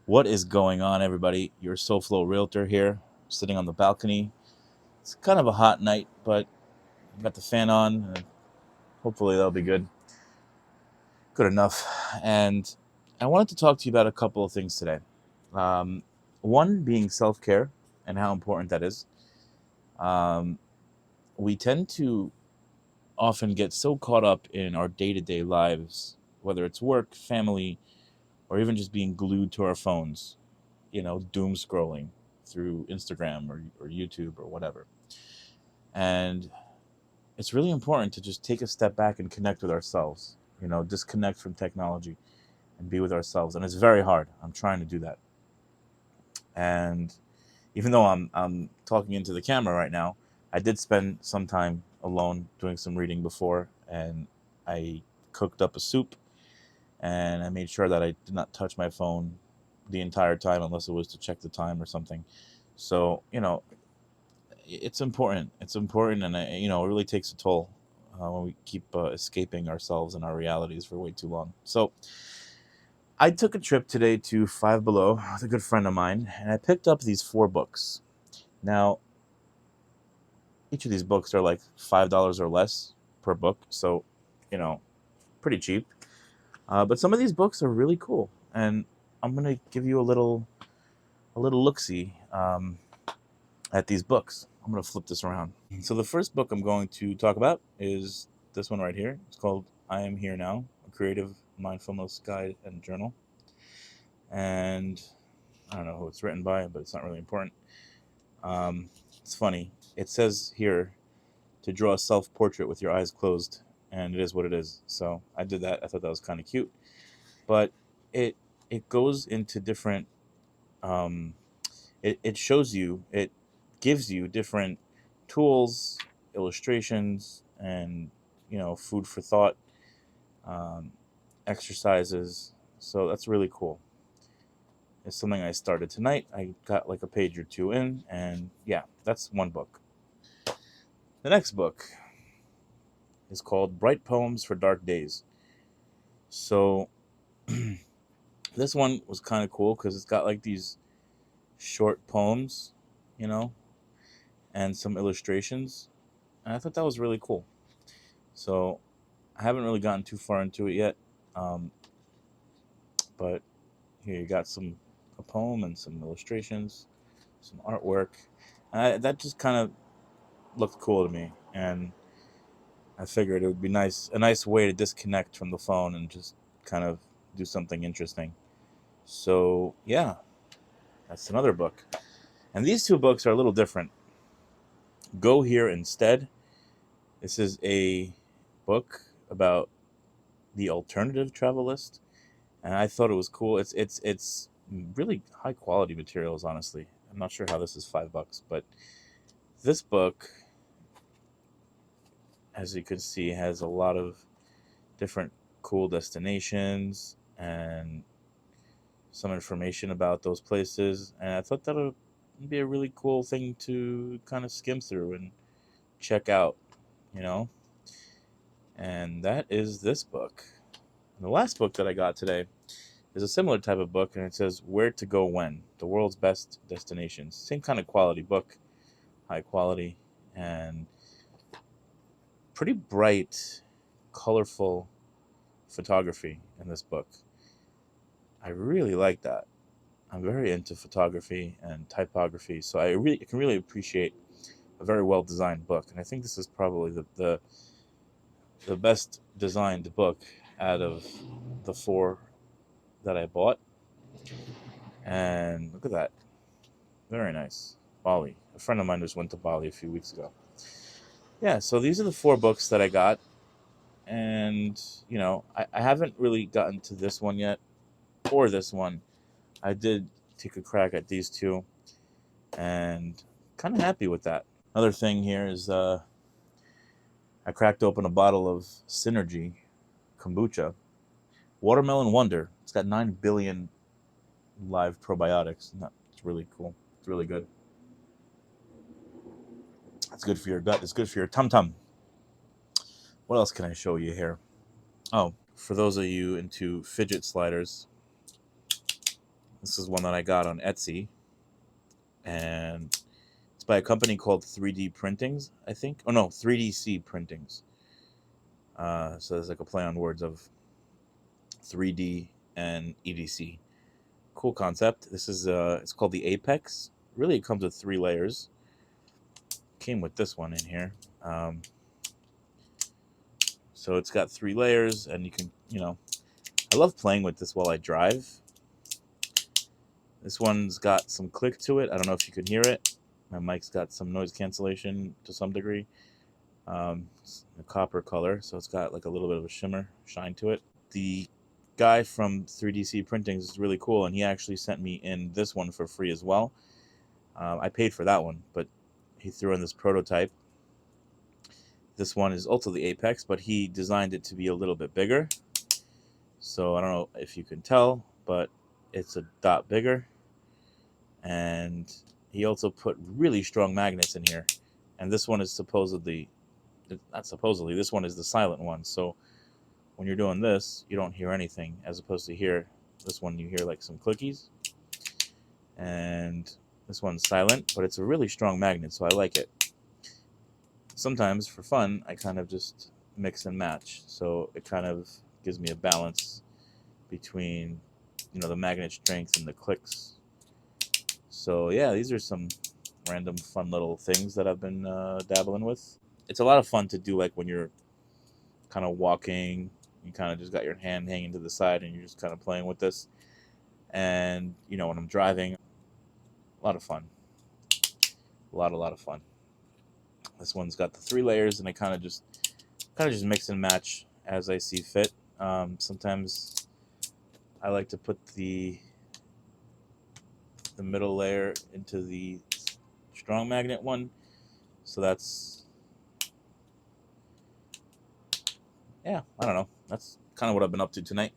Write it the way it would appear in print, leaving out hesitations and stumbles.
What is going on, everybody? Your SoFlo Realtor here, sitting on the balcony. It's kind of a hot night, but I've got the fan on, and hopefully that'll be good enough. And I wanted to talk to you about a couple of things today. Um, One being self-care and how important that is. Um, we tend to often get so caught up in our day-to-day lives, whether it's work, family, or even just being glued to our phones, doom scrolling through Instagram or YouTube or whatever. And it's really important to just take a step back and connect with ourselves, disconnect from technology and be with ourselves. And it's very hard. I'm trying to do that. And even though I'm talking into the camera right now, I did spend some time alone doing some reading before, and I cooked up a soup and I made sure that I did not touch my phone the entire time unless it was to check the time or something. So, it's important. It's important, and it really takes a toll when we keep escaping ourselves and our realities for way too long. So, I took a trip today to Five Below with a good friend of mine, and I picked up these four books. Now, each of these books are like $5 or less per book, so you know, pretty cheap. But some of these books are really cool, and I'm gonna give you a little look see at these books. I'm gonna flip this around. So the first book I'm going to talk about is this one right here. It's called I Am Here Now, a creative mindfulness guide and journal. And I don't know who it's written by, but it's not really important. It's funny. It says here to draw a self-portrait with your eyes closed, and it is what it is. So I did that. I thought that was kind of cute. But it it goes into different. Um, it shows you. It gives you different tools, illustrations, and food for thought, um, exercises. So that's really cool. It's something I started tonight. I got like a page or two in, and yeah, that's one book. The next book is called Bright Poems for Dark Days. So this one was kind of cool because it's got like these short poems, you know, and some illustrations. And I thought that was really cool. So I haven't really gotten too far into it yet, um, but here you got a poem and some illustrations, some artwork. That just kind of looked cool to me, and I figured it would be a nice way to disconnect from the phone and just kind of do something interesting. So yeah, that's another book. And these two books are a little different. Go Here Instead. This is a book about the alternative travel list, and I thought it was cool. It's really high quality materials, honestly. I'm not sure how this is $5, but this book, as you can see, has a lot of different cool destinations and some information about those places. And I thought that would be a really cool thing to kind of skim through and check out, you know. And that is this book. And the last book that I got today is a similar type of book, and it says Where to Go When, The World's Best Destinations. Same kind of quality book, high quality, and pretty bright, colorful photography in this book. I really like that. I'm very into photography and typography, so I can really appreciate a very well designed book. And I think this is probably the best designed book out of the four that I bought. And look at that. Very nice. Bali. A friend of mine just went to Bali a few weeks ago. Yeah, so these are the four books that I got. And, I haven't really gotten to this one yet or this one. I did take a crack at these two and kind of happy with that. Another thing here is I cracked open a bottle of Synergy kombucha. Watermelon Wonder. It's got 9 billion live probiotics. It's really cool. It's really good. It's good for your gut. It's good for your tum tum. What else can I show you here? Oh, for those of you into fidget sliders, This is one that I got on Etsy, and it's by a company called 3D Printings, I think. Oh no, 3DC Printings. So there's like a play on words of 3D and EDC. Cool concept. This is it's called the Apex. Really, it comes with 3 layers. Came with this one in here. So it's got 3 layers, and you can, I love playing with this while I drive. This one's got some click to it. I don't know if you can hear it. My mic's got some noise cancellation to some degree. It's a copper color, so it's got like a little bit of a shimmer, shine to it. The guy from 3DC Printings is really cool, and he actually sent me in this one for free as well. I paid for that one, but he threw in this prototype. This one is also the Apex, but he designed it to be a little bit bigger. So I don't know if you can tell, but it's a dot bigger. And he also put really strong magnets in here. And this one is supposedly, not supposedly, this one is the silent one. So when you're doing this, you don't hear anything, as opposed to here, this one you hear like some clickies. And this one's silent, but it's a really strong magnet, so I like it. Sometimes for fun, I kind of just mix and match. So it kind of gives me a balance between, the magnet strength and the clicks. So yeah, these are some random fun little things that I've been dabbling with. It's a lot of fun to do, like when you're kind of walking, you kind of just got your hand hanging to the side and you're just kind of playing with this. And, when I'm driving, a lot of fun. A lot of fun. This one's got the 3 layers, and I kind of just mix and match as I see fit. Sometimes I like to put the middle layer into the strong magnet one. So that's, yeah, I don't know. That's kind of what I've been up to tonight.